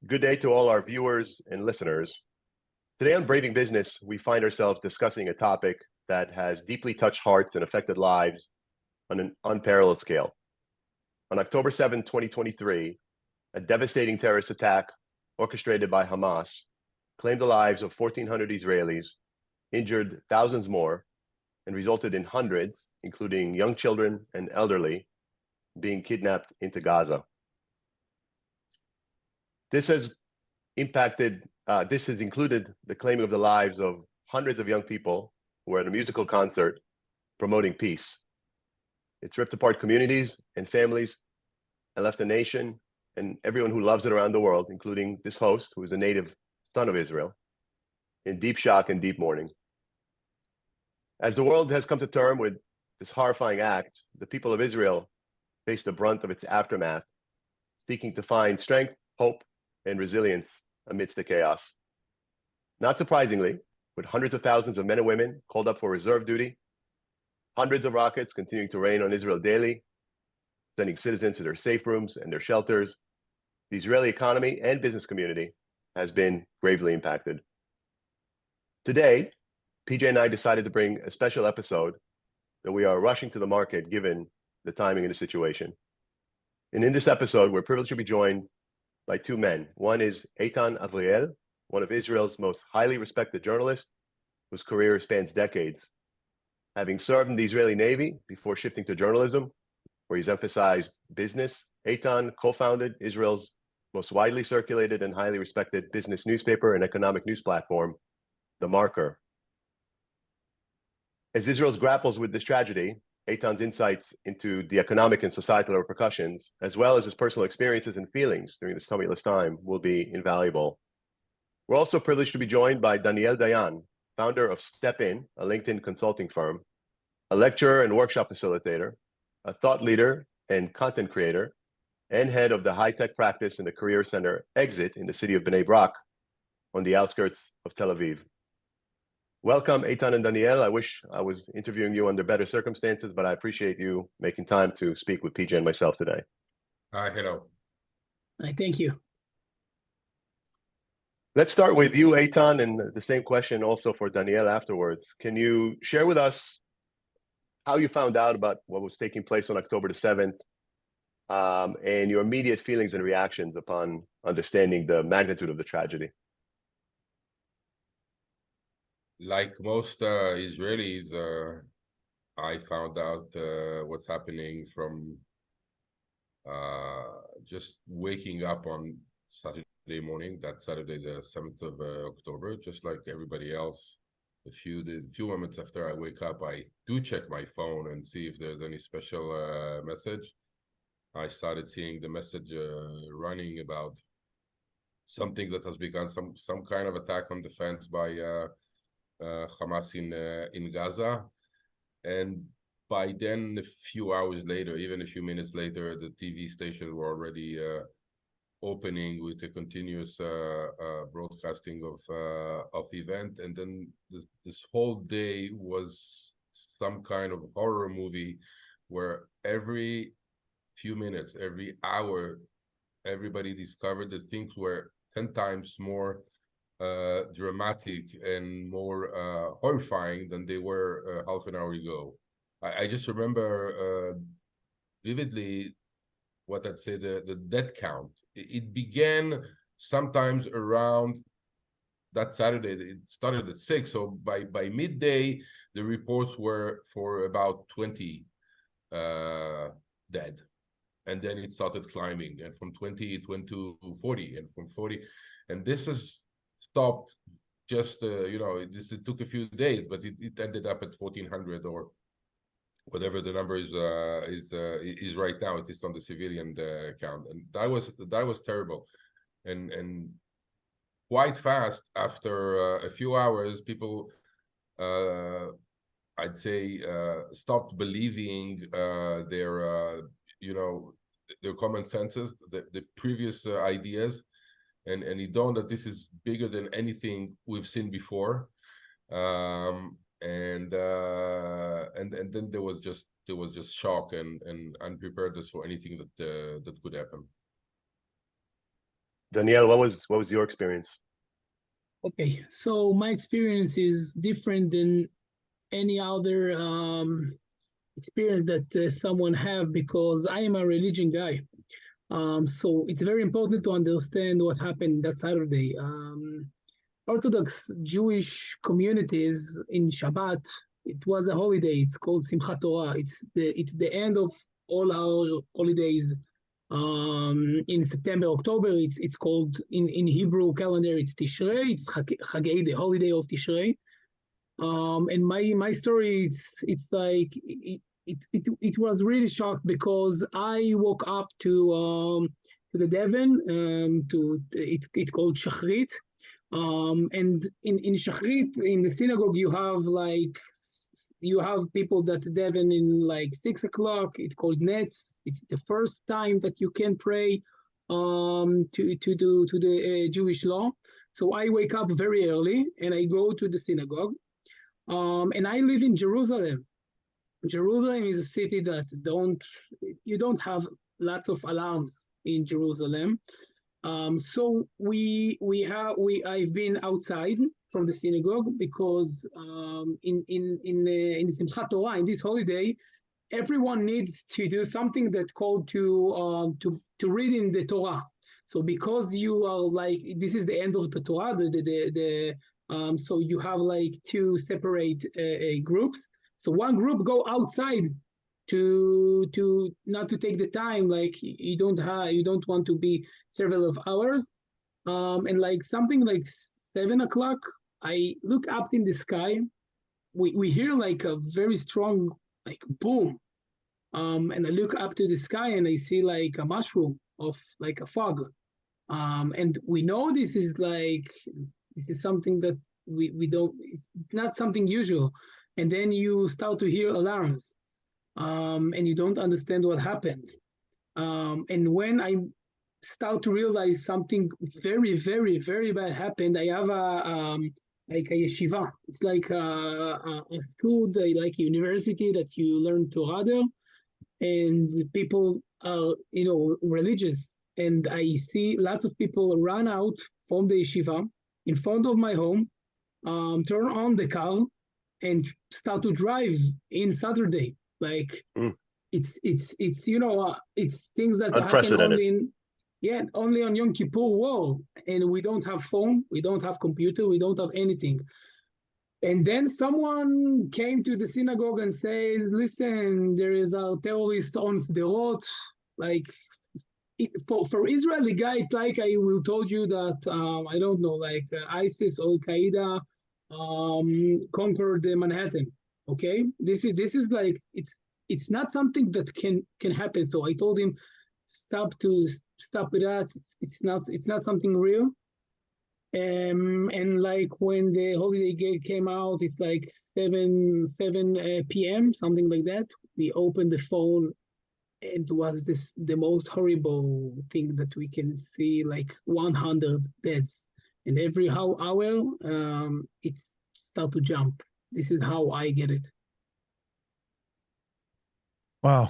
Good day to all our viewers and listeners. Today on Braving Business, we find ourselves discussing a topic that has deeply touched hearts and affected lives on an unparalleled scale. On October 7, 2023, a devastating terrorist attack orchestrated by Hamas claimed the lives of 1,400 Israelis, injured thousands more, and resulted in hundreds, including young children and elderly, being kidnapped into Gaza. This has included the claiming of the lives of hundreds of young people who were at a musical concert promoting peace. It's ripped apart communities and families and left a nation and everyone who loves it around the world, including this host, who is a native son of Israel, in deep shock and deep mourning. As the world has come to terms with this horrifying act, the people of Israel face the brunt of its aftermath, seeking to find strength, hope, and resilience amidst the chaos. Not surprisingly, with hundreds of thousands of men and women called up for reserve duty, hundreds of rockets continuing to rain on Israel daily, sending citizens to their safe rooms and their shelters, the Israeli economy and business community has been gravely impacted. Today, PJ and I decided to bring a special episode that we are rushing to the market given the timing and the situation. And in this episode, we're privileged to be joined by two men. One is Eytan Avriel, one of Israel's most highly respected journalists, whose career spans decades. Having served in the Israeli Navy before shifting to journalism, where he's emphasized business, Eytan co-founded Israel's most widely circulated and highly respected business newspaper and economic news platform, The Marker. As Israel grapples with this tragedy, Eytan's insights into the economic and societal repercussions, as well as his personal experiences and feelings during this tumultuous time, will be invaluable. We're also privileged to be joined by Dayan, founder of Step In, a LinkedIn consulting firm, a lecturer and workshop facilitator, a thought leader and content creator, and head of the high-tech practice in the career center Exit in the city of Bnei Brak on the outskirts of Tel Aviv. Welcome, Eytan and Daniel. I wish I was interviewing you under better circumstances, but I appreciate you making time to speak with PJ and myself today. Hi, hello. Hi, thank you. Let's start with you, Eytan, and the same question also for Daniel afterwards. Can you share with us how you found out about what was taking place on October the 7th, and your immediate feelings and reactions upon understanding the magnitude of the tragedy? Like most Israelis, I found out what's happening from just waking up on Saturday morning, that Saturday, the 7th of October, just like everybody else. A few moments after I wake up, I do check my phone and see if there's any special message. I started seeing the message running about something that has begun some kind of attack on defense by Hamas in Gaza, and by then, a few hours later, even a few minutes later, the TV stations were already opening with a continuous broadcasting of event, and then this whole day was some kind of horror movie where every few minutes, every hour, everybody discovered that things were 10 times more dramatic and more horrifying than they were half an hour ago. I just remember vividly what I'd say the death count. It began sometimes around that Saturday. It started at 6, so by midday, the reports were for about 20 dead. And then it started climbing, and from 20 it went to 40, and from 40, and this has stopped just it took a few days, but it ended up at 1,400 or whatever the number is right now, at least on the civilian count, and that was terrible, and quite fast after a few hours, people I'd say stopped believing their common senses, the previous ideas, and it dawned that this is bigger than anything we've seen before, and then there was just shock and unpreparedness for anything that could happen. Danielle, what was your experience? Okay, so my experience is different than any other experience that someone have because I am a religion guy. So it's very important to understand what happened that Saturday. Orthodox Jewish communities in Shabbat, it was a holiday. It's called Simchat Torah. It's the end of all our holidays. In September, October, it's called in Hebrew calendar. It's Tishrei. It's Chagei, the holiday of Tishrei. And my story, it's like it was really shocked because I woke up to the Devon to it called Shachrit. And in Shachrit, in the synagogue, you have people that daven in like 6 o'clock. It's called Nets. It's the first time that you can pray to the Jewish law. So I wake up very early and I go to the synagogue. And I live in Jerusalem. Jerusalem is a city that you don't have lots of alarms in Jerusalem. So I've been outside from the synagogue because in Simchat Torah, in this holiday, everyone needs to do something that called to read in the Torah. So because you are like this is the end of the Torah, so you have like two separate groups. So one group go outside to not to take the time, like you don't want to be several of hours, and like something like 7 o'clock, I look up in the sky. We hear like a very strong like boom, and I look up to the sky and I see like a mushroom of like a fog, and we know this is something that we don't. It's not something usual, and then you start to hear alarms, and you don't understand what happened. And when I start to realize something very, very, very bad happened, I have like a yeshiva. It's like a school, like a university that you learn Torah there, and people are religious. And I see lots of people run out from the yeshiva in front of my home, turn on the car, and start to drive in Saturday. Like it's it's things that happen only on Yom Kippur War, and we don't have phone, we don't have computer, we don't have anything. And then someone came to the synagogue and said, "Listen, there is a terrorist on Sderot." Like for Israeli guy, it's like I will told you that I don't know, like ISIS or Al Qaeda conquered Manhattan. Okay, this is like it's not something that can happen. So I told him, stop with that. It's not something real. And like when the holiday gate came out, it's like 7 p.m. something like that. We opened the phone. It was the most horrible thing that we can see, like 100 deaths, and every hour it start to jump. This is how I get it. Wow.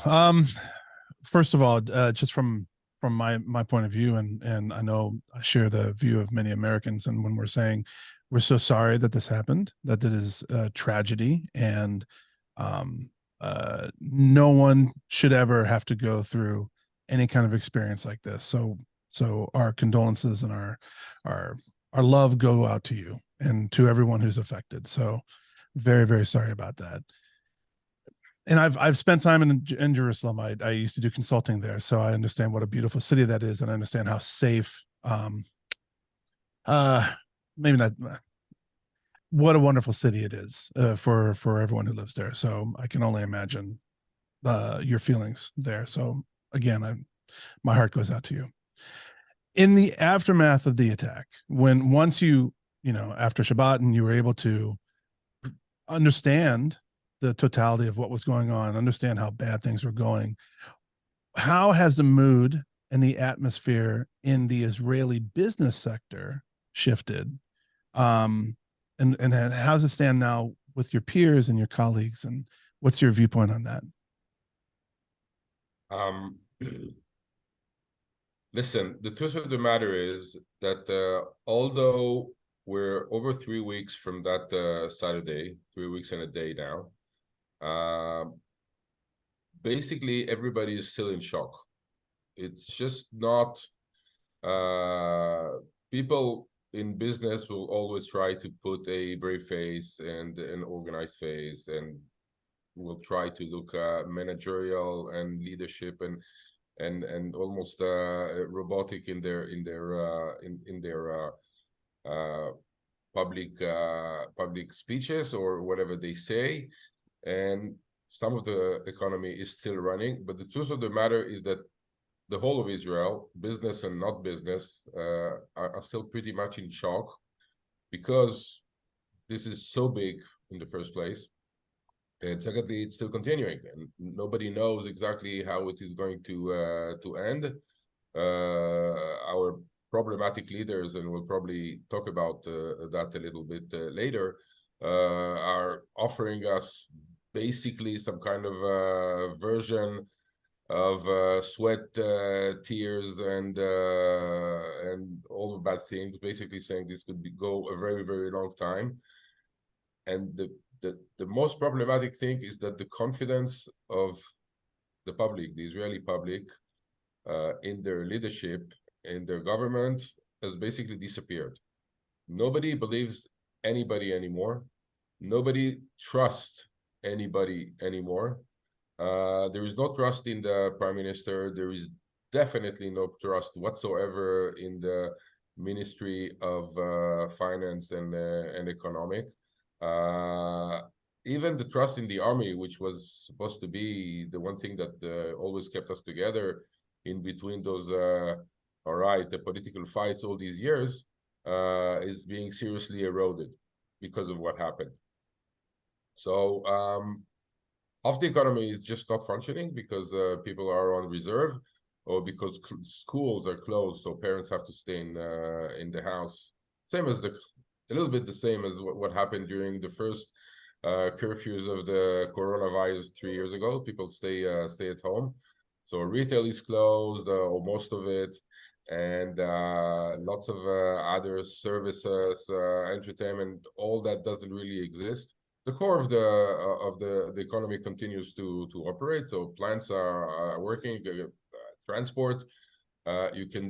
First of all, just from my point of view, and I know I share the view of many Americans, and when we're saying we're so sorry that this happened, that it is a tragedy, and no one should ever have to go through any kind of experience like this. So our condolences and our love go out to you and to everyone who's affected. So very, very sorry about that. And I've spent time in Jerusalem. I used to do consulting there, so I understand what a beautiful city that is, and I understand how safe. Maybe not. What a wonderful city it is for everyone who lives there. So I can only imagine your feelings there. So again, my heart goes out to you. In the aftermath of the attack, once you after Shabbat and you were able to understand the totality of what was going on, understand how bad things were going, how has the mood and the atmosphere in the Israeli business sector shifted? And how does it stand now with your peers and your colleagues, and what's your viewpoint on that? Listen, the truth of the matter is that although we're over 3 weeks from that Saturday, 3 weeks and a day now, basically everybody is still in shock. It's just not, people in business will always try to put a brave face and an organized face, and will try to look managerial and leadership and almost robotic in their public speeches or whatever they say. And some of the economy is still running, but the truth of the matter is that the whole of Israel, business and not business, are still pretty much in shock, because this is so big in the first place. And secondly, it's still continuing, and nobody knows exactly how it is going to end. Our problematic leaders, and we'll probably talk about that a little bit later, are offering us basically some kind of version of sweat, tears, and all the bad things, basically saying this could go a very, very long time. And the most problematic thing is that the confidence of the public, the Israeli public, in their leadership, in their government, has basically disappeared. Nobody believes anybody anymore. Nobody trusts anybody anymore. There is no trust in the prime minister. There is definitely no trust whatsoever in the Ministry of Finance and Economic. Even the trust in the army, which was supposed to be the one thing that always kept us together in between those, the political fights all these years, is being seriously eroded because of what happened. So half the economy is just not functioning because people are on reserve, or because schools are closed, so parents have to stay in the house. Same as a little bit the same as what happened during the first curfews of the coronavirus 3 years ago. People stay at home, so retail is closed, or most of it, and lots of other services, entertainment, all that doesn't really exist. The core of the economy continues to operate, so plants are working, transport, you can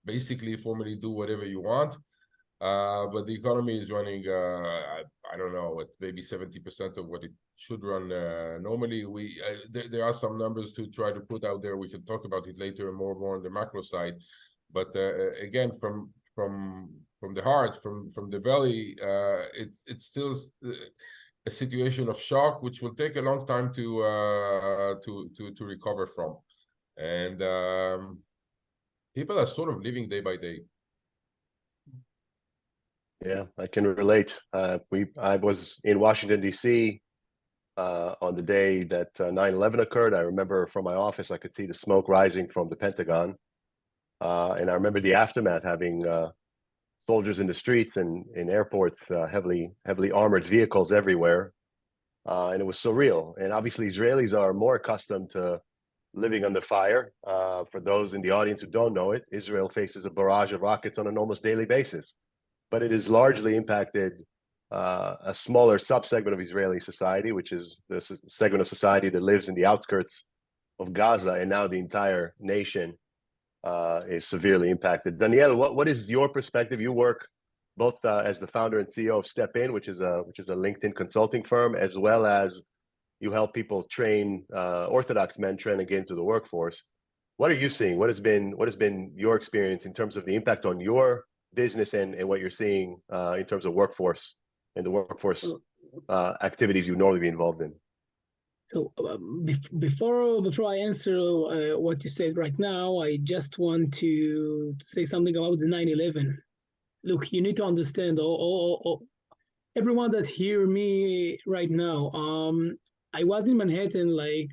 basically formally do whatever you want, but the economy is running, I don't know, at maybe 70% of what it should run normally. There are some numbers to try to put out there. We can talk about it later, more on the macro side, but again, from the heart, from the belly, it's still a situation of shock, which will take a long time to recover from, and people are sort of living day by day. Yeah, I can relate. I was in Washington, D.C. On the day that 9/11 occurred. I remember from my office, I could see the smoke rising from the Pentagon. And I remember the aftermath, having soldiers in the streets and in airports, heavily armored vehicles everywhere. And it was surreal. And obviously, Israelis are more accustomed to living under fire. For those in the audience who don't know it, Israel faces a barrage of rockets on an almost daily basis. But it has largely impacted a smaller subsegment of Israeli society, which is the segment of society that lives in the outskirts of Gaza, and now the entire nation is severely impacted. Daniel, what is your perspective? You work both as the founder and CEO of Step In, which is a LinkedIn consulting firm, as well as you help people train Orthodox men trying to get into the workforce. What are you seeing? What has been your experience in terms of the impact on your business and what you're seeing in terms of workforce and the workforce activities you normally be involved in? So before I answer what you said right now, I just want to say something about the 9/11. Look, you need to understand, everyone that hear me right now. I was in Manhattan like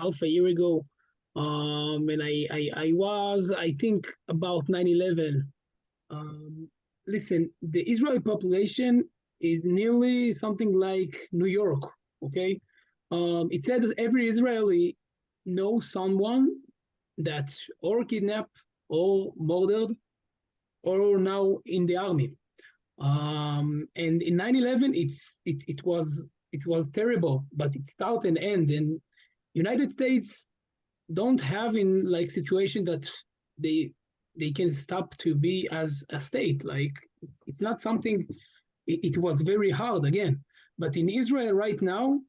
half a year ago, and I was, I think, about 9/11. Listen, the Israeli population is nearly something like New York. Okay. It said that every Israeli knows someone that or kidnapped or murdered or now in the army. And in 9/11, it was terrible, but it started and end. And United States don't have in like situation that they they can stop to be as a state. Like it's not something. It was very hard again, but in Israel right now,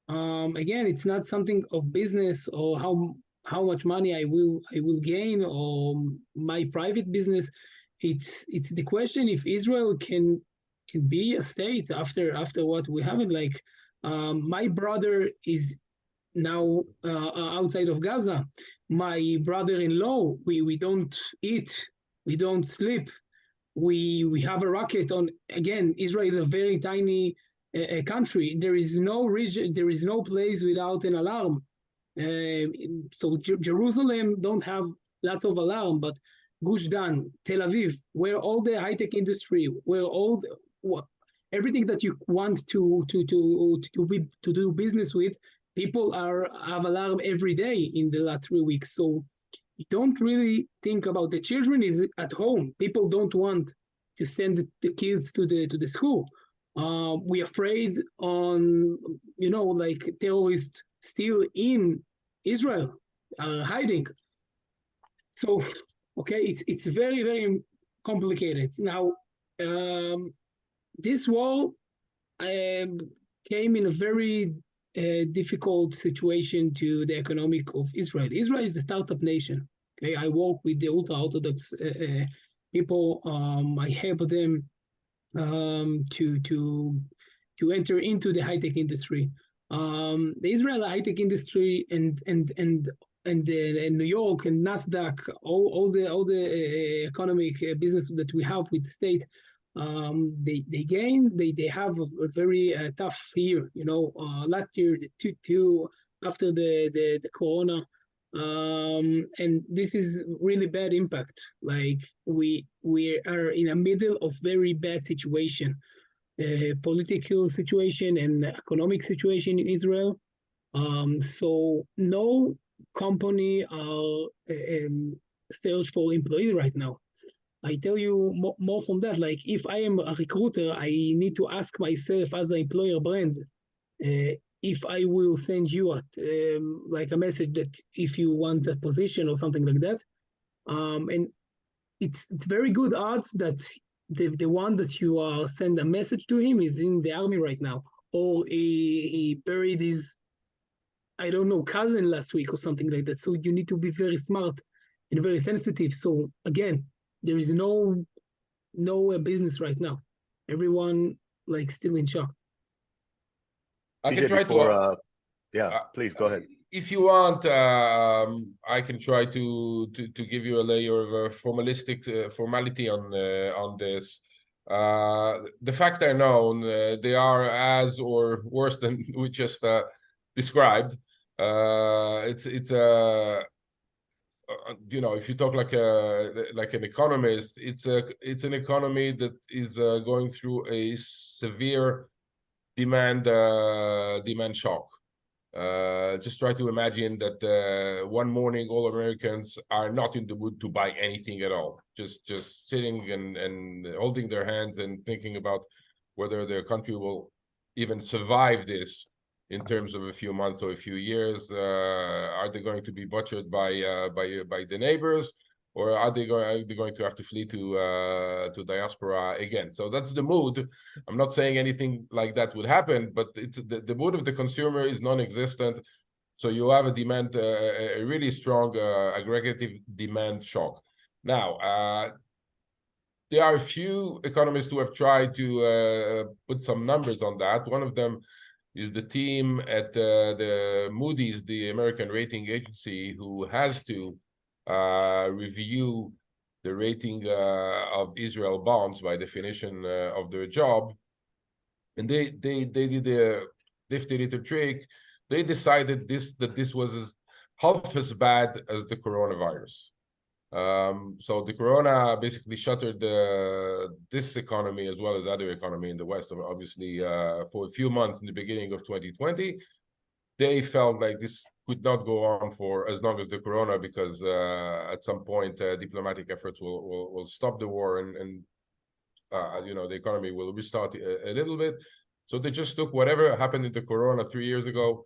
again, it's not something of business or how much money I will gain or my private business. It's the question if Israel can be a state after what we haven't like. My brother is now outside of Gaza. My brother-in-law, we don't eat, we don't sleep. We have a rocket on. Again, Israel is a very tiny country. There is no region, there is no place without an alarm. So Jerusalem don't have lots of alarm, but Gush Dan, Tel Aviv, where all the high tech industry, where all everything that you want to do business with, people have alarm every day in the last 3 weeks. So you don't really think about the children is at home. People don't want to send the kids to the school. We afraid on like terrorists still in Israel hiding. So okay, it's very complicated. Now this war came in a very difficult situation to the economic of Israel. Israel is a startup nation. Okay, I work with the ultra-Orthodox people. I help them to enter into the high-tech industry. The Israel high-tech industry and New York and Nasdaq, all the economic business that we have with the state, they have a very tough year. Last year the two after the corona, and this is really bad impact. Like we are in a middle of very bad situation, political situation and economic situation in Israel. So no company are search for employee right now. I tell you more from that. Like if I am a recruiter, I need to ask myself as an employer brand, if I will send you like a message that if you want a position or something like that. And it's very good odds that the one that you are send a message to him is in the army right now, or he buried his, I don't know, cousin last week or something like that. So you need to be very smart and very sensitive. So again, there is no business right now. Everyone like still in shock. I can TJ, try before, to. yeah, please go ahead. If you want, I can try to give you a layer of formalistic formality on this. The fact are known; they are as or worse than we just described. It's if you talk like an economist, it's an economy that is going through a severe demand shock. Just try to imagine that one morning all Americans are not in the mood to buy anything at all, just sitting and holding their hands and thinking about whether their country will even survive this in terms of a few months or a few years. Are they going to be butchered by the neighbors, or are they going to have to flee to diaspora again? So that's the mood. I'm not saying anything like that would happen, but it's the mood of the consumer is non-existent. So you have a demand, a really strong aggregative demand shock. Now, there are a few economists who have tried to put some numbers on that. One of them is the team at the Moody's, the American rating agency, who has to review the rating of Israel bonds by definition of their job. And they did a nifty little trick. They decided that this was half as bad as the coronavirus. So the corona basically shuttered this economy as well as other economy in the West, obviously, for a few months in the beginning of 2020. They felt like could not go on for as long as the corona, because at some point diplomatic efforts will stop the war, and the economy will restart a little bit. So they just took whatever happened in the corona 3 years ago,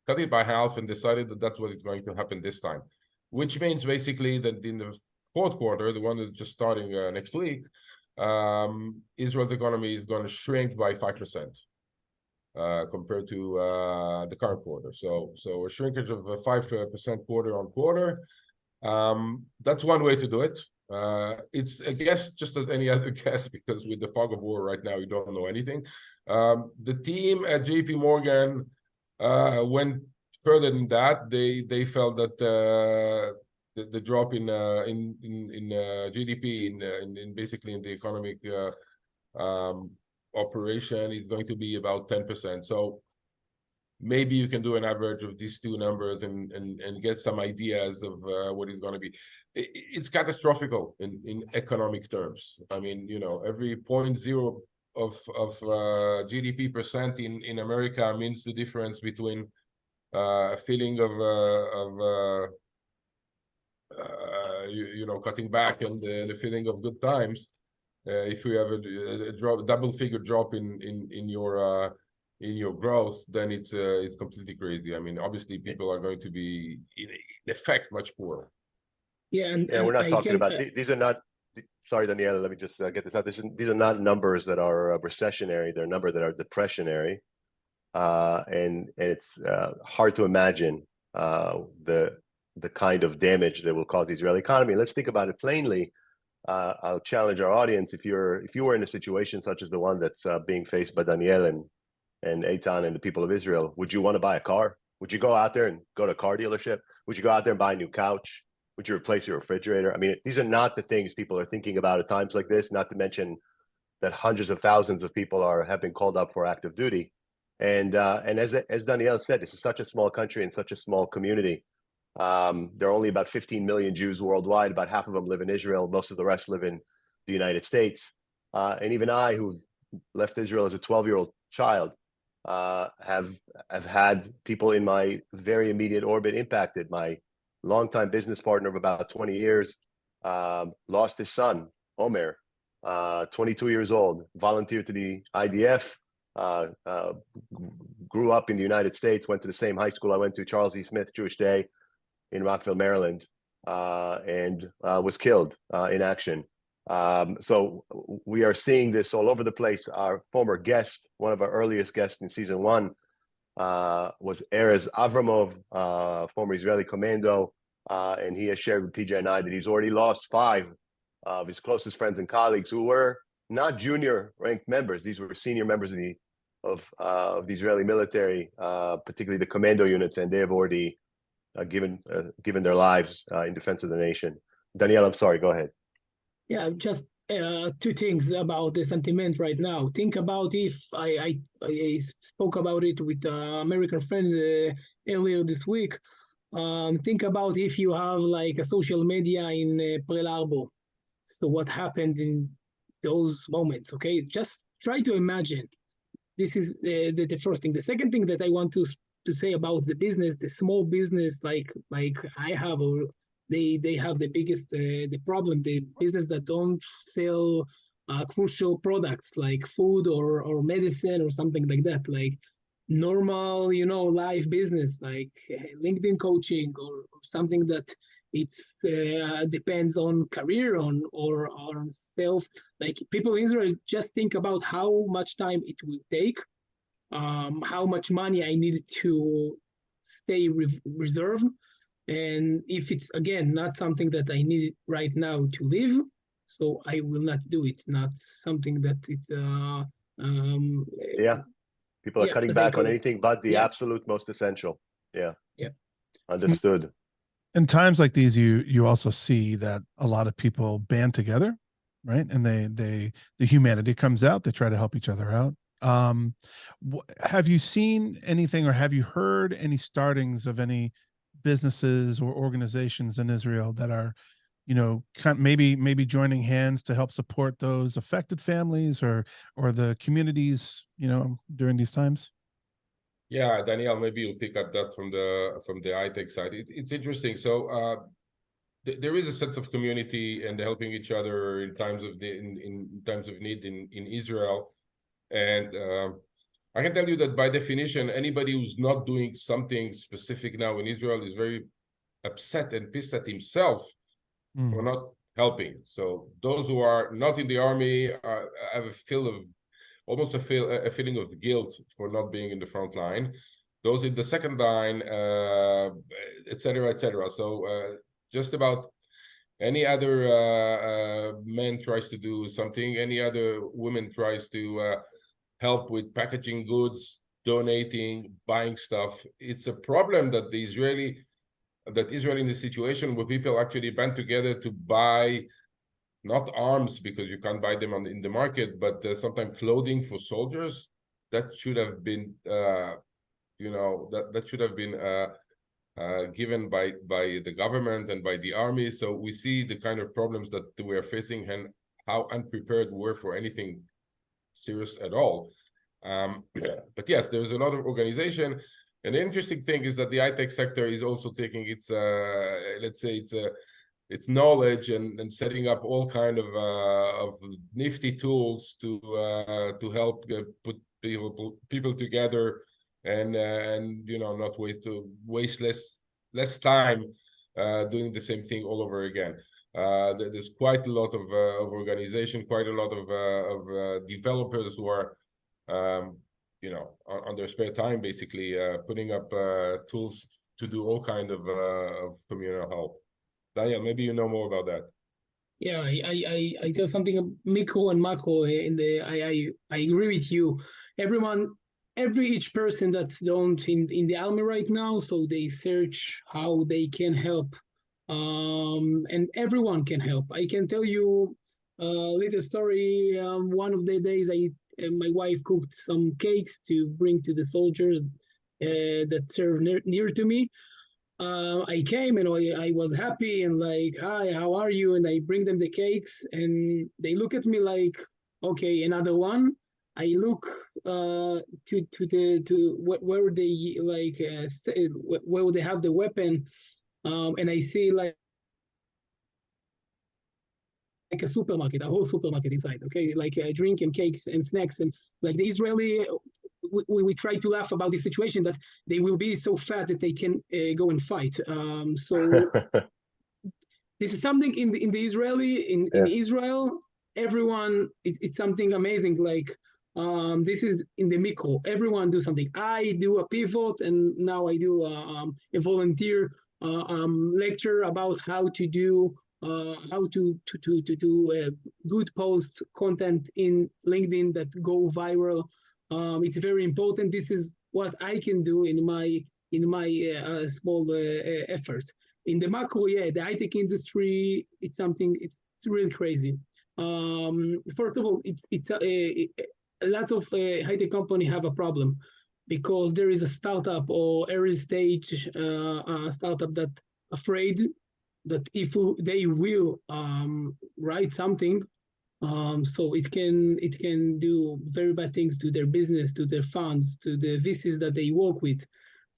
cut it by half, and decided that that's what is going to happen this time, which means basically that in the fourth quarter, the one that's just starting next week, Israel's economy is going to shrink by 5%. Compared to the current quarter. So a shrinkage of 5% quarter on quarter. That's one way to do it. It's a guess, just as any other guess, because with the fog of war right now, you don't know anything. The team at JP Morgan went further than that. They felt that the drop in GDP in basically in the economic operation is going to be about 10%. So maybe you can do an average of these two numbers and get some ideas of what it's going to be. It's catastrophic in economic terms. I mean, every 0.0 of GDP percent in America means the difference between a feeling of cutting back and the feeling of good times. If you have a double-figure drop in your growth, then it's completely crazy. I mean, obviously, people are going to be in effect much poorer. Yeah, we're not talking about these are not. Sorry, Daniela, let me just get this out. These are not numbers that are recessionary. They're numbers that are depressionary, and it's hard to imagine the kind of damage that will cause the Israeli economy. Let's think about it plainly. I'll challenge our audience. If you were in a situation such as the one that's being faced by Daniel and Eytan and the people of Israel, would you want to buy a car? Would you go out there and go to a car dealership? Would you go out there and buy a new couch? Would you replace your refrigerator? I mean, these are not the things people are thinking about at times like this, not to mention that hundreds of thousands of people have been called up for active duty. And as Daniel said, this is such a small country and such a small community. There are only about 15 million Jews worldwide. About half of them live in Israel. Most of the rest live in the United States. And even I, who left Israel as a 12-year-old child, have had people in my very immediate orbit impacted. My longtime business partner of about 20 years lost his son, Omer, 22 years old, volunteered to the IDF, grew up in the United States, went to the same high school I went to, Charles E. Smith Jewish Day, in Rockville, Maryland, and was killed in action. So we are seeing this all over the place. Our former guest, one of our earliest guests in season 1, was Erez Avramov, former Israeli commando, and he has shared with PJ and I that he's already lost 5 of his closest friends and colleagues who were not junior ranked members. These were senior members of the Israeli military, particularly the commando units, and they have already given their lives in defense of the nation. Daniel, I'm sorry, go ahead. Yeah, just 2 things about the sentiment right now. Think about if I spoke about it with American friends earlier this week. Think about if you have like a social media in Pearl Harbor. So what happened in those moments? Okay, just try to imagine. This is the first thing. The second thing that I want to say about the business, the small business like I have, or they have the biggest the problem, the business that don't sell crucial products like food or medicine or something like that, like normal live business like LinkedIn coaching or something that it's depends on career or self. Like people in Israel just think about how much time it will take, how much money I need to stay reserved, and if it's again not something that I need right now to live, so I will not do it. Not something that it's people are cutting back on anything but the absolute most essential. Understood. In times like these, you also see that a lot of people band together, right? And the humanity comes out. They try to help each other out. Have you seen anything, or have you heard any startings of any businesses or organizations in Israel that are, maybe joining hands to help support those affected families or the communities, during these times? Yeah, Danielle, maybe you'll pick up that from the high-tech side. It's interesting. So there is a sense of community and helping each other in times of in times of need in Israel, and I can tell you that by definition, anybody who's not doing something specific now in Israel is very upset and pissed at himself for not helping. So those who are not in the army have a feel of almost a feeling of guilt for not being in the front line. Those in the second line, et cetera, et cetera. So just about any other man tries to do something, any other woman tries to help with packaging goods, donating, buying stuff. It's a problem that Israel in this situation where people actually band together to buy not arms because you can't buy them in the market, but sometimes clothing for soldiers. That should have been, that should have been given by the government and by the army. So we see the kind of problems that we are facing and how unprepared we were for anything serious at all. But yes, there's a lot of organization. And the interesting thing is that the high-tech sector is also taking its, let's say, its knowledge and setting up all kind of nifty tools to help put people together and not waste less time doing the same thing all over again. There's quite a lot of organization, quite a lot of developers who are on their spare time, basically putting up tools to do all kind of communal help. Dayan, maybe you know more about that. Yeah, I tell something micro and macro. I agree with you. Each person that's don't in the army right now, so they search how they can help, and everyone can help. I can tell you a little story. One of the days, my wife cooked some cakes to bring to the soldiers that serve near to me. I came and I was happy and like, hi, how are you? And I bring them the cakes and they look at me like, okay, another one. I look where they like where they have the weapon, and I see like a supermarket, a whole supermarket inside. Okay, like drink and cakes and snacks and like the Israeli. We try to laugh about this situation that they will be so fat that they can go and fight. So this is something in the Israeli in Israel. Everyone, it's something amazing. Like this is in the micro. Everyone do something. I do a pivot, and now I do a volunteer lecture about how to do good post content in LinkedIn that go viral. It's very important. This is what I can do in my small efforts. In the macro, the high-tech industry, it's really crazy. First of all, lots of high-tech company have a problem because there is a startup or early stage startup that afraid that if they will write something, so it can do very bad things to their business, to their funds, to the VCs that they work with.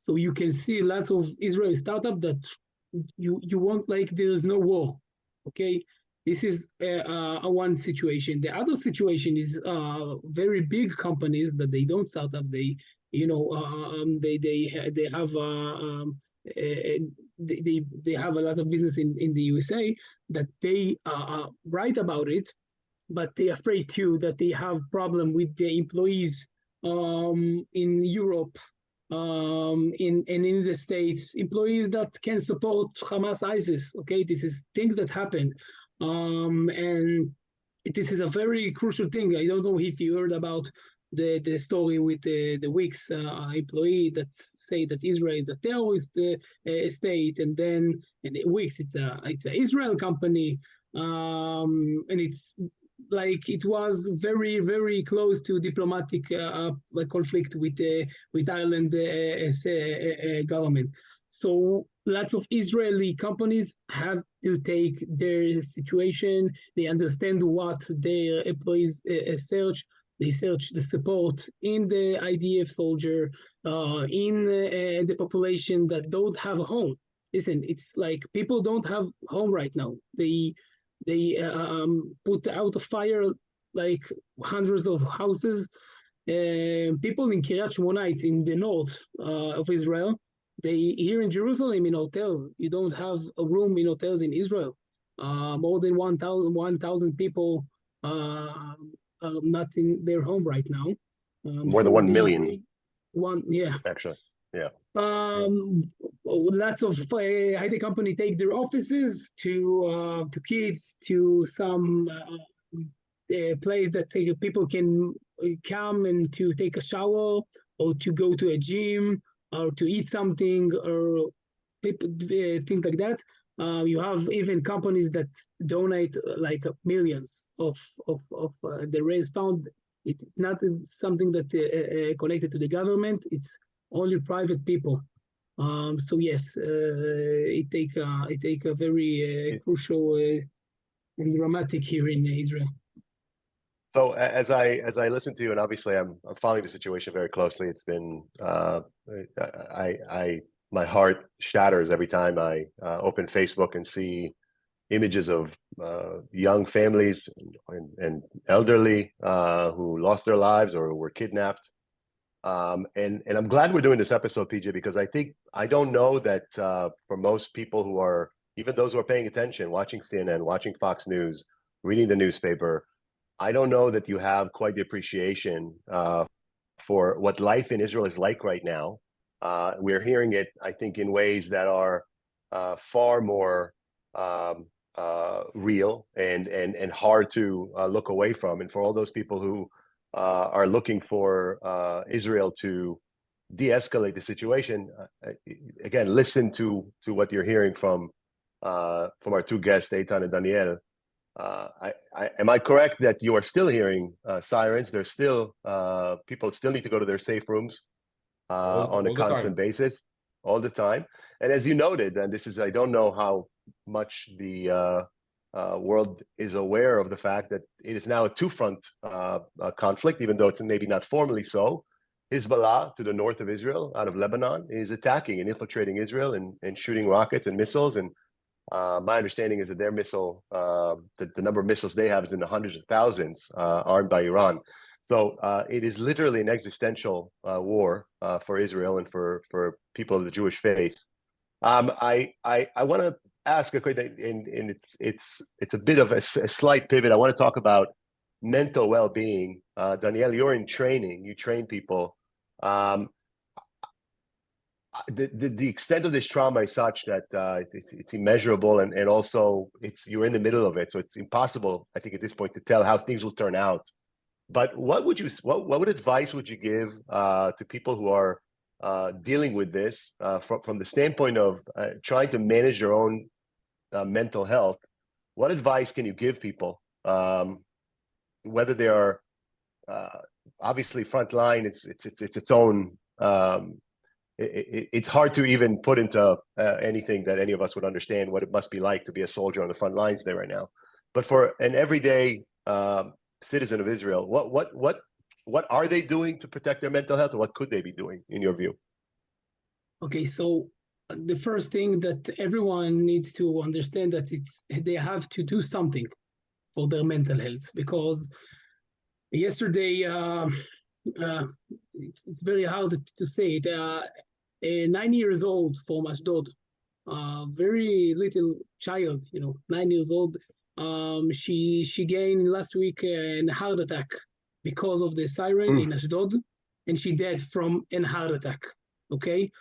So you can see lots of Israeli startup that you want, like there's no war. Okay, this is one situation. The other situation is very big companies that they don't start up. They they have they have a lot of business in the USA that they write about it, but they're afraid too that they have problem with the employees in Europe, in the States, employees that can support Hamas, ISIS. Okay, this is things that happen, and this is a very crucial thing. I don't know if you heard about the story with the Wix employee that say that Israel is a terrorist state, and then Wix it's an Israel company, and it's like it was very, very close to diplomatic conflict with Ireland government. So lots of Israeli companies have to take their situation. They understand what their employees search. They search the support in the IDF soldier, in the population that don't have a home. Listen, it's like people don't have home right now. They put out a fire like hundreds of houses. People in Kiryat Shmona, it's in the north of Israel. They here in Jerusalem in hotels. You don't have a room in hotels in Israel. More than 1,000 people are not in their home right now. More than 1 million, Yeah. actually. Yeah. Lots of high-tech company take their offices to kids to some place that people can come and to take a shower or to go to a gym or to eat something or people things like that. You have even companies that donate like millions of the raised fund. It's not something that connected to the government. It's only private people. So yes, it take a very crucial and dramatic here in Israel. So as I listen to you, and obviously I'm following the situation very closely. It's been my heart shatters every time I open Facebook and see images of young families and elderly who lost their lives or were kidnapped. And I'm glad we're doing this episode, PJ, because I don't know that for most people who are, even those who are paying attention, watching CNN, watching Fox News, reading the newspaper, I don't know that you have quite the appreciation for what life in Israel is like right now. We're hearing it, I think, in ways that are far more real and hard to look away from. And for all those people who are looking for Israel to de-escalate the situation, again, listen to what you're hearing from our two guests, Eytan and Daniel. Am I correct that you are still hearing sirens? There's still people still need to go to their safe rooms on a constant basis, all the time. And as you noted, and this is, I don't know how much the world is aware of the fact that it is now a two-front conflict, even though it's maybe not formally so. Hezbollah to the north of Israel, out of Lebanon, is attacking and infiltrating Israel and shooting rockets and missiles. And my understanding is that their missile, the number of missiles they have is in the hundreds of thousands, armed by Iran. So it is literally an existential war for Israel and for people of the Jewish faith. I want to ask a question, and it's a bit of a slight pivot. I want to talk about mental well-being. Daniel, you're in training. You train people. The extent of this trauma is such that it's immeasurable, and also you're in the middle of it, so it's impossible, I think, at this point to tell how things will turn out. But what advice would you give to people who are dealing with this from the standpoint of trying to manage their own mental health? What advice can you give people, whether they are obviously frontline? It's its own. It's hard to even put into anything that any of us would understand what it must be like to be a soldier on the front lines there right now. But for an everyday citizen of Israel, what are they doing to protect their mental health, and what could they be doing in your view? Okay, so the first thing that everyone needs to understand that they have to do something for their mental health, because yesterday it's very hard to say it. 9 years old from Ashdod, very little child, 9 years old. She gained last week a heart attack because of the siren in Ashdod, and she died from a heart attack. Okay,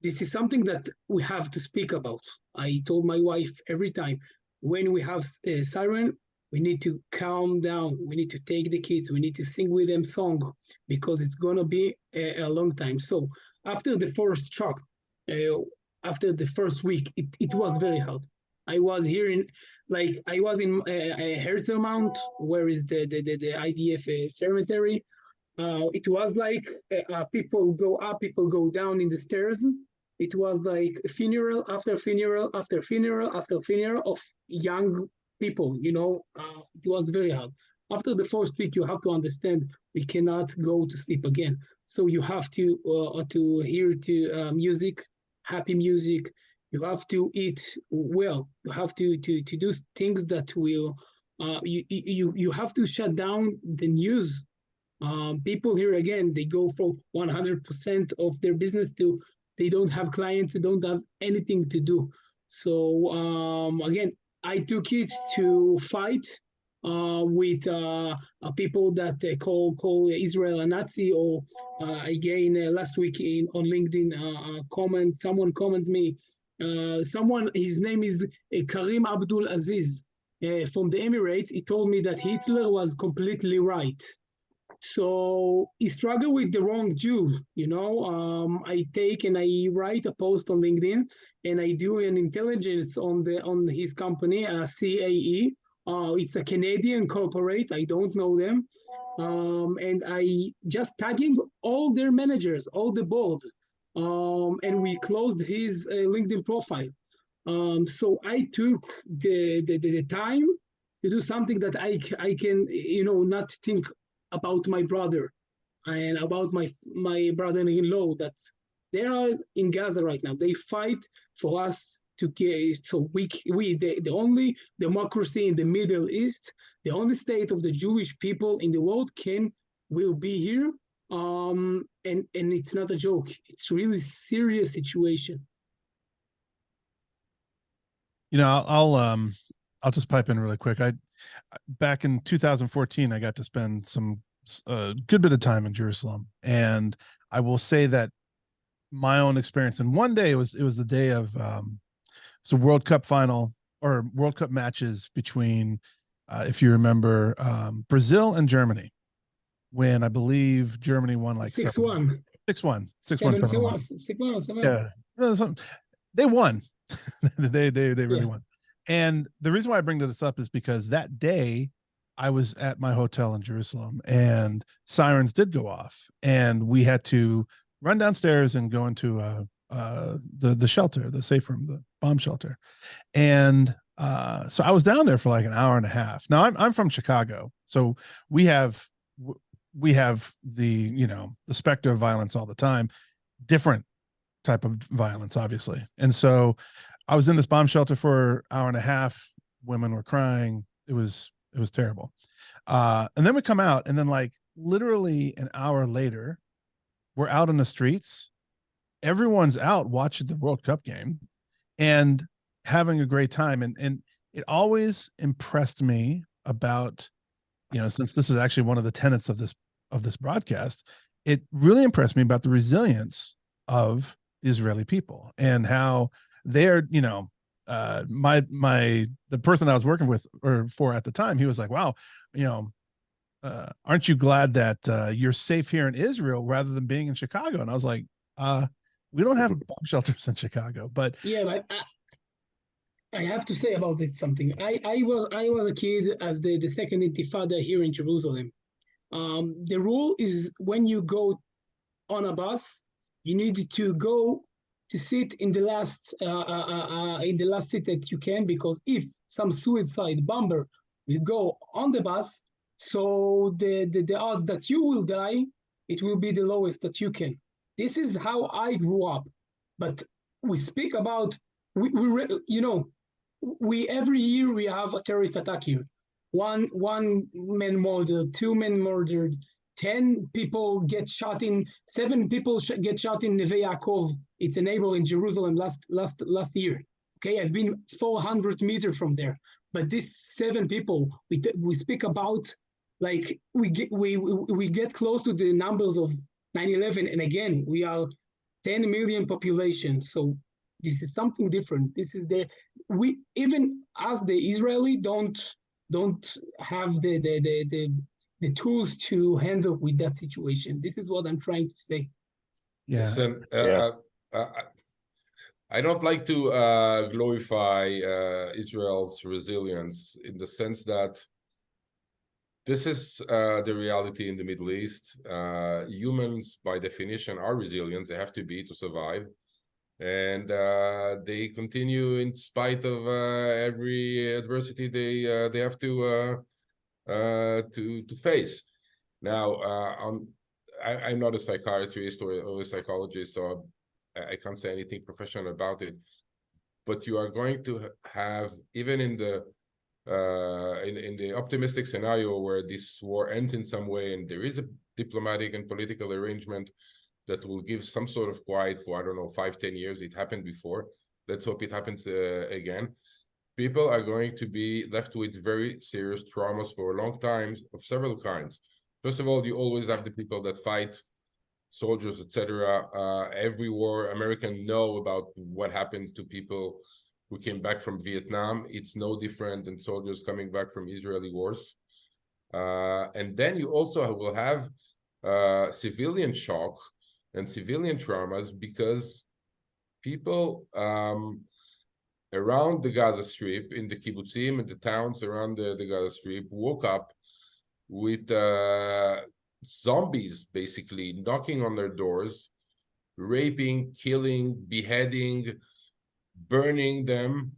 this is something that we have to speak about. I told my wife every time when we have a siren, we need to calm down. We need to take the kids. We need to sing with them song, because it's gonna be a long time. So after the first shock, after the first week, it was very hard. I was hearing, like I was in Herzl Mount, where is the IDF cemetery. It was like people go up, people go down in the stairs. It was like funeral after funeral after funeral after funeral of young people. It was very hard. after the first week, you have to understand we cannot go to sleep again. So you have to hear to music, happy music. You have to eat well. You have to do things that will. You have to shut down the news. People here again, they go from 100% of their business to they don't have clients, they don't have anything to do. So again, I took it to fight with people that call Israel a Nazi, or again last week on LinkedIn someone comment me, someone, his name is Karim Abdul Aziz from the Emirates. He told me that Hitler was completely right. So he struggled with the wrong Jew, you know. I take and I write a post on LinkedIn, and I do an intelligence on his company, CAE. It's a Canadian corporate. I don't know them, and I just tagging all their managers, all the board, and we closed his LinkedIn profile. So I took the time to do something that I can, you know, not think about my brother and about my brother-in-law that they are in Gaza right now. They fight for us to get, so we the only democracy in the Middle East, the only state of the Jewish people in the world will be here. And it's not a joke. It's really serious situation. You know, I'll just pipe in really quick. Back in 2014, I got to spend some good bit of time in Jerusalem, and I will say that my own experience. And one day it was the day of it's a World Cup final or World Cup matches between, if you remember, Brazil and Germany, when I believe Germany won like 6-1. 6-1, 6-1. Yeah, they won. they really won. And the reason why I bring this up is because that day I was at my hotel in Jerusalem and sirens did go off, and we had to run downstairs and go into the shelter, the safe room, the bomb shelter. And so I was down there for like an hour and a half. Now I'm from Chicago, so we have the, you know, the specter of violence all the time, different type of violence, obviously. And so I was in this bomb shelter for an hour and a half. Women were crying. It was terrible. And then we come out, and then like literally an hour later, we're out in the streets. Everyone's out watching the World Cup game and having a great time. And it always impressed me about, you know, since this is actually one of the tenets of this broadcast, it really impressed me about the resilience of the Israeli people and how they're, you know, the person I was working with or for at the time, he was like, wow, you know, aren't you glad that you're safe here in Israel rather than being in Chicago? And I was like, we don't have bomb shelters in Chicago, but yeah, but I have to say about it something. I was a kid as the second Intifada here in Jerusalem. The rule is when you go on a bus, you need to go to sit in the last seat that you can, because if some suicide bomber will go on the bus, so the odds that you will die, it will be the lowest that you can. This is how I grew up. But we speak about we you know, we every year we have a terrorist attack here. One man murdered, 2 men murdered, 10 people get shot in, 7 people get shot in Neve Yaakov. It's a neighbor in Jerusalem last year. Okay, I've been 400 meters from there. But these 7 people, we speak about, like we get close to the numbers of 9/11, and again we are 10 million population. So this is something different. This is we, even as the Israeli, don't have the tools to handle with that situation. This is what I'm trying to say. yeah. Listen, Yeah. I don't like to glorify Israel's resilience in the sense that this is the reality in the Middle East. Humans, by definition, are resilient. They have to be to survive. And they continue in spite of every adversity. They have to to face. Now, I'm not a psychiatrist or a psychologist, so I can't say anything professional about it. But you are going to have, even in the optimistic scenario where this war ends in some way, and there is a diplomatic and political arrangement that will give some sort of quiet for, I don't know, 5-10 years. It happened before. Let's hope it happens again. People are going to be left with very serious traumas for a long time of several kinds. First of all, you always have the people that fight, soldiers, etc. Every war, Americans know about what happened to people who came back from Vietnam. It's no different than soldiers coming back from Israeli wars. And then you also will have civilian shock and civilian traumas, because people around the Gaza Strip, in the kibbutzim and the towns around the Gaza Strip, woke up with zombies basically knocking on their doors, raping, killing, beheading, burning them.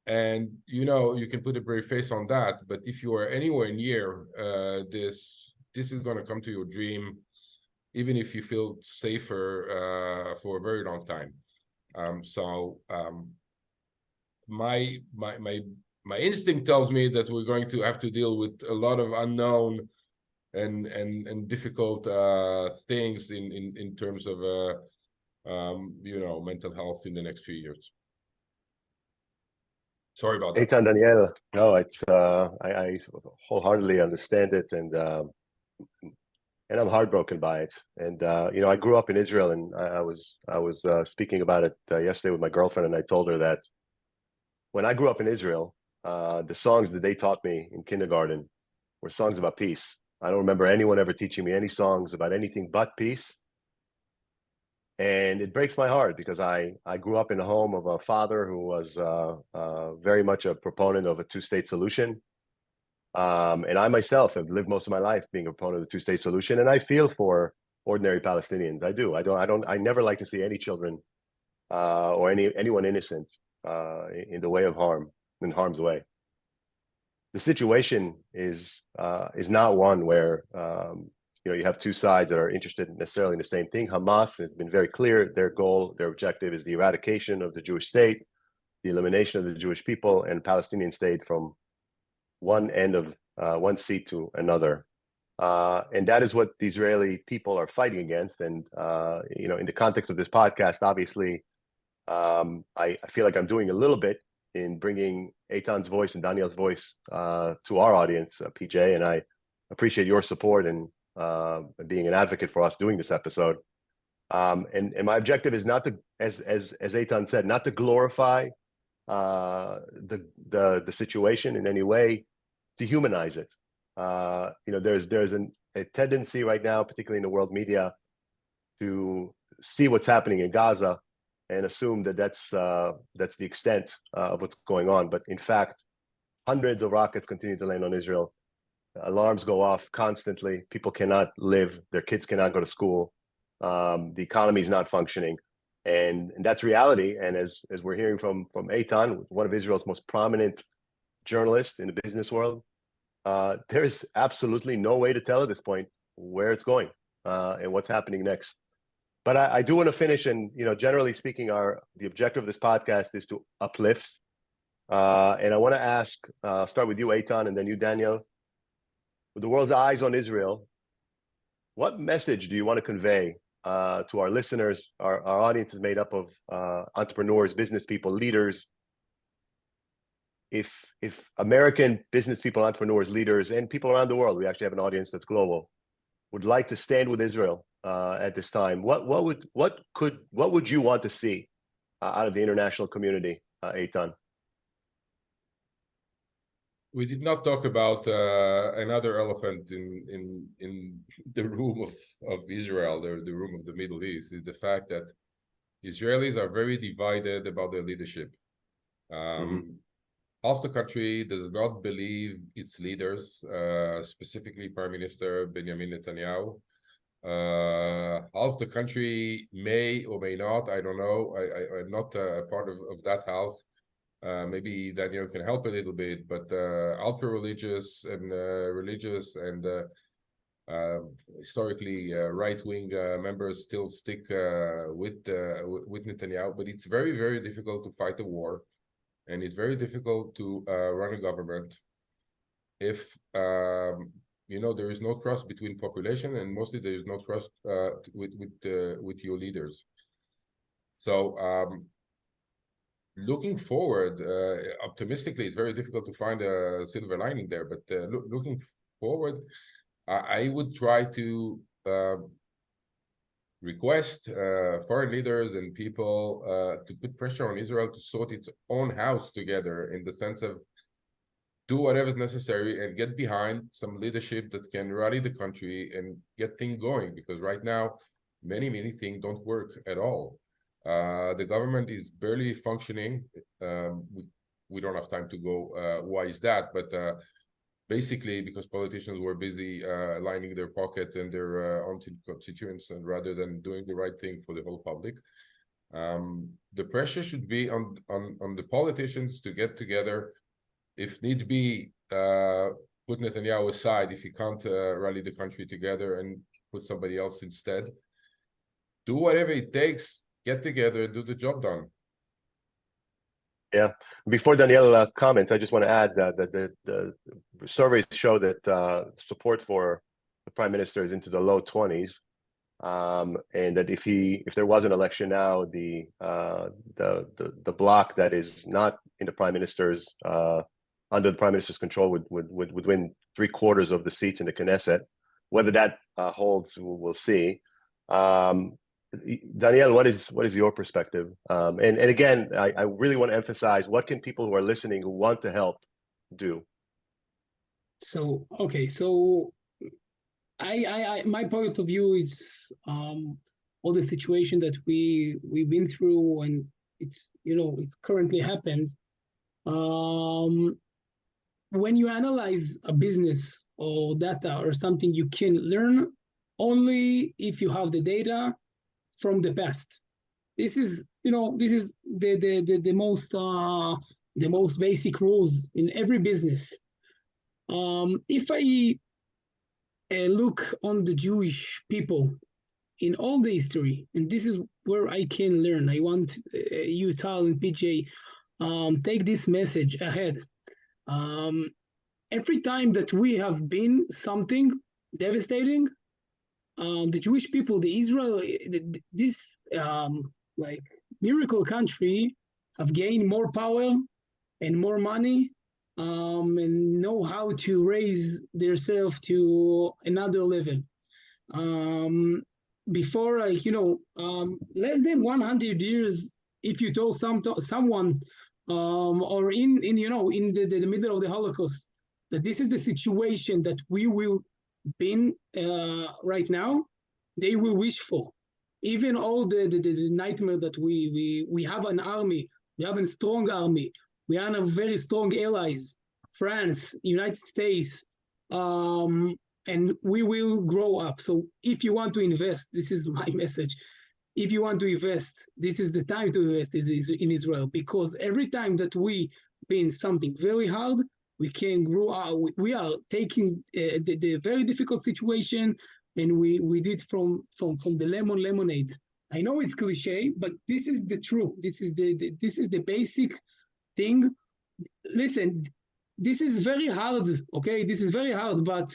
And you can put a brave face on that, but if you are anywhere near this is going to come to your dream, even if you feel safer for a very long time. My instinct tells me that we're going to have to deal with a lot of unknown and difficult things in terms of mental health in the next few years. Sorry about that. Eytan, Daniel, no, it's I wholeheartedly understand it, and I'm heartbroken by it. And I grew up in Israel, and I was speaking about it yesterday with my girlfriend, and I told her that when I grew up in Israel, the songs that they taught me in kindergarten were songs about peace. I don't remember anyone ever teaching me any songs about anything but peace. And it breaks my heart, because I grew up in a home of a father who was very much a proponent of a two-state solution. And I myself have lived most of my life being a proponent of the two-state solution, and I feel for ordinary Palestinians. I do. I never like to see any children or anyone innocent in the way of harm, in harm's way. The situation is not one where you have two sides that are interested necessarily in the same thing. Hamas has been very clear. Their goal, their objective is the eradication of the Jewish state, the elimination of the Jewish people and Palestinian state from one end of one seat to another. And that is what the Israeli people are fighting against. And, in the context of this podcast, obviously, I feel like I'm doing a little bit in bringing Eytan's voice and Daniel's voice to our audience, PJ, and I appreciate your support and being an advocate for us doing this episode. And my objective is not to, as Eytan said, not to glorify the situation in any way, to humanize it. There's a tendency right now, particularly in the world media, to see what's happening in Gaza and assume that that's the extent of what's going on. But in fact, hundreds of rockets continue to land on Israel. Alarms go off constantly. People cannot live. Their kids cannot go to school. The economy is not functioning. And that's reality. And as we're hearing from Eytan, one of Israel's most prominent journalists in the business world, there is absolutely no way to tell at this point where it's going and what's happening next. But I do want to finish, and generally speaking, the objective of this podcast is to uplift. And I want to ask, start with you, Eytan, and then you, Daniel. With the world's eyes on Israel, what message do you want to convey to our listeners? Our audience is made up of entrepreneurs, business people, leaders. If American business people, entrepreneurs, leaders, and people around the world, we actually have an audience that's global, would like to stand with Israel at this time, what would you want to see out of the international community, Eytan? We did not talk about another elephant in the room of Israel, the room of the Middle East, is the fact that Israelis are very divided about their leadership. Half the country does not believe its leaders, specifically Prime Minister Benjamin Netanyahu. Half the country may or may not, I don't know, I'm not a part of that half, Maybe Daniel can help a little bit, but ultra religious and historically right-wing members still stick with Netanyahu. But it's very, very difficult to fight a war, and it's very difficult to run a government if there is no trust between population, and mostly there is no trust with your leaders. So looking forward, optimistically, it's very difficult to find a silver lining there. But looking forward, I would try to request foreign leaders and people to put pressure on Israel to sort its own house together, in the sense of do whatever is necessary and get behind some leadership that can rally the country and get things going. Because right now, many things don't work at all. The government is barely functioning. We don't have time to go why is that, but basically because politicians were busy lining their pockets and their own constituents, and rather than doing the right thing for the whole public. The pressure should be on the politicians to get together. If need be, put Netanyahu aside if he can't rally the country together, and put somebody else instead. Do whatever it takes, get together, do the job done. Yeah. Before Daniel comments, I just want to add that the surveys show that support for the prime minister is into the low 20s, and that if there was an election now, the bloc that is not in the prime minister's under the prime minister's control would win 3/4 of the seats in the Knesset. Whether that holds, we'll see. Daniel, what is your perspective? And again, I really want to emphasize, what can people who are listening who want to help do? So okay, so I my point of view is all the situation that we've been through, and it's it's currently happened. When you analyze a business or data or something, you can learn only if you have the data from the past. This is the most basic rules in every business. If I look on the Jewish people in all the history, and this is where I can learn. I want you, Tal and PJ, take this message ahead. Every time that we have been something devastating, the Jewish people, the Israel, this like miracle country, have gained more power and more money, and know how to raise themselves to another level. Before, less than 100 years, if you told someone, or in the middle of the Holocaust, that this is the situation that we will be in right now, they will wish for. Even all the nightmare that we have an army, we have a strong army, we have a very strong allies, France, United States, and we will grow up. So if you want to invest, this is my message. If you want to invest, this is the time to invest in Israel, because every time that we been something very hard, we can grow out. We are taking the very difficult situation, and we did from the lemonade. I know it's cliche, but this is the truth. This is the basic thing. Listen, this is very hard. Okay, this is very hard, but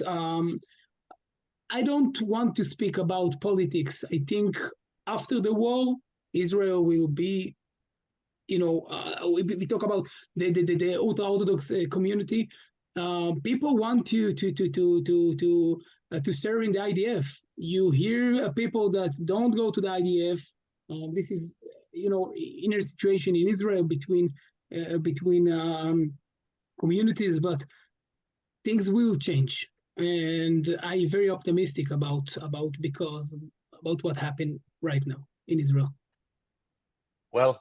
I don't want to speak about politics. I think after the war, Israel will be, we talk about the ultra-Orthodox community. People want to serve in the IDF. You hear people that don't go to the IDF. This is, inner situation in Israel between communities, but things will change, and I'm very optimistic about what happened right now in Israel. Well,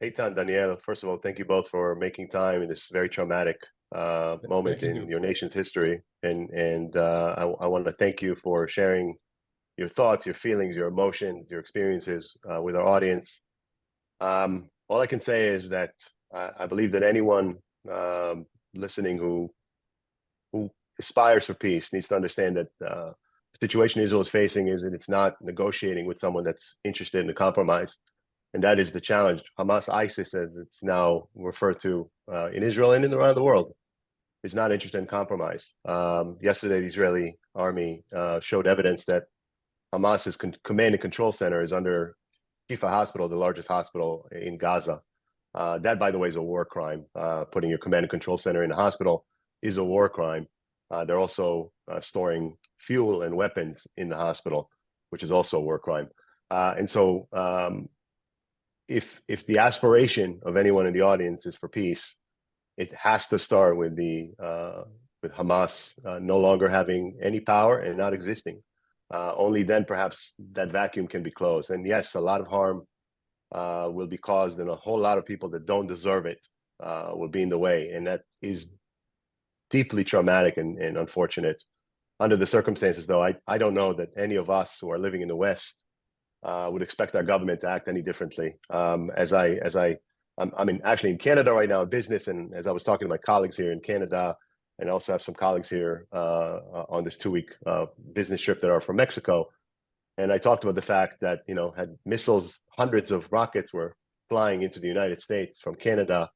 Eytan, Daniel, first of all, thank you both for making time in this very traumatic moment in your nation's history, and I want to thank you for sharing your thoughts, your feelings, your emotions, your experiences with our audience. All I can say is that I believe that anyone listening who aspires for peace needs to understand that the situation Israel is facing is that it's not negotiating with someone that's interested in a compromise. And that is the challenge. Hamas, ISIS, as it's now referred to in Israel and around the world, is not interested in compromise. Yesterday, the Israeli army showed evidence that Hamas's command and control center is under Shifa Hospital, the largest hospital in Gaza. That, by the way, is a war crime. Putting your command and control center in a hospital is a war crime. They're also storing fuel and weapons in the hospital, which is also a war crime. And so if the aspiration of anyone in the audience is for peace, it has to start with with Hamas no longer having any power and not existing. Only then perhaps that vacuum can be closed. And yes, a lot of harm will be caused, and a whole lot of people that don't deserve it will be in the way. And that is deeply traumatic and unfortunate. Under the circumstances, though, I don't know that any of us who are living in the West would expect our government to act any differently. I'm actually in Canada right now in business, and as I was talking to my colleagues here in Canada, and I also have some colleagues here on this 2-week business trip that are from Mexico, and I talked about the fact that had missiles, hundreds of rockets were flying into the United States from Canada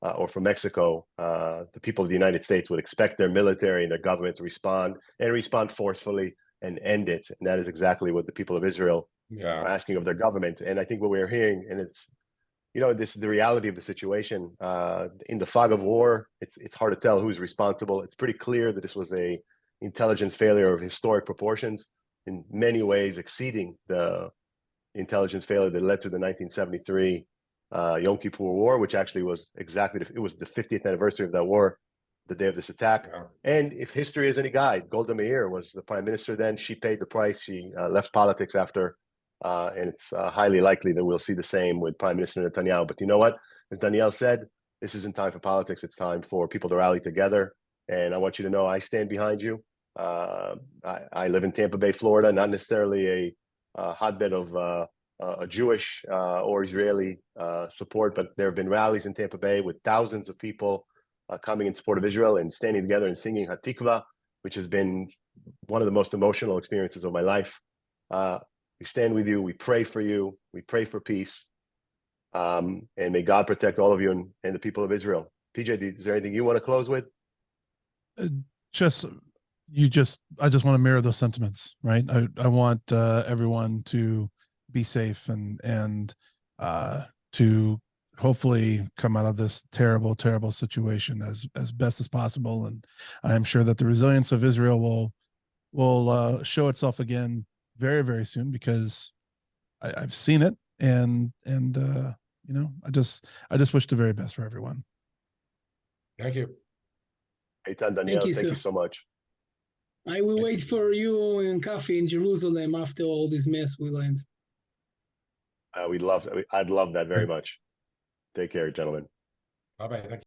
or from Mexico. The people of the United States would expect their military and their government to respond forcefully and end it, and that is exactly what the people of Israel are asking of their government. And I think what we're hearing, and it's this is the reality of the situation. In the fog of war, it's hard to tell who's responsible. It's pretty clear that this was a intelligence failure of historic proportions, in many ways exceeding the intelligence failure that led to the 1973 Yom Kippur War, which actually was it was the 50th anniversary of that war, the day of this attack. Yeah. And if history is any guide, Golda Meir was the prime minister then. She paid the price. She left politics after. And it's highly likely that we'll see the same with Prime Minister Netanyahu. But you know what? As Danielle said, this isn't time for politics. It's time for people to rally together. And I want you to know I stand behind you. I live in Tampa Bay, Florida, not necessarily a hotbed of a Jewish or Israeli support, but there have been rallies in Tampa Bay with thousands of people coming in support of Israel and standing together and singing Hatikva, which has been one of the most emotional experiences of my life. We stand with you. We pray for you. We pray for peace. And may God protect all of you and the people of Israel. PJ, is there anything you want to close with? I just want to mirror those sentiments, right? I want everyone to be safe and to hopefully come out of this terrible, terrible situation as best as possible. And I am sure that the resilience of Israel will show itself again very, very soon, because I've seen it, and I just wish the very best for everyone. Thank you. Eytan, Danielle, thank you so much. I will wait for you in coffee in Jerusalem after all this mess will end. I'd love that very much. Take care, gentlemen. Bye-bye. Thank you.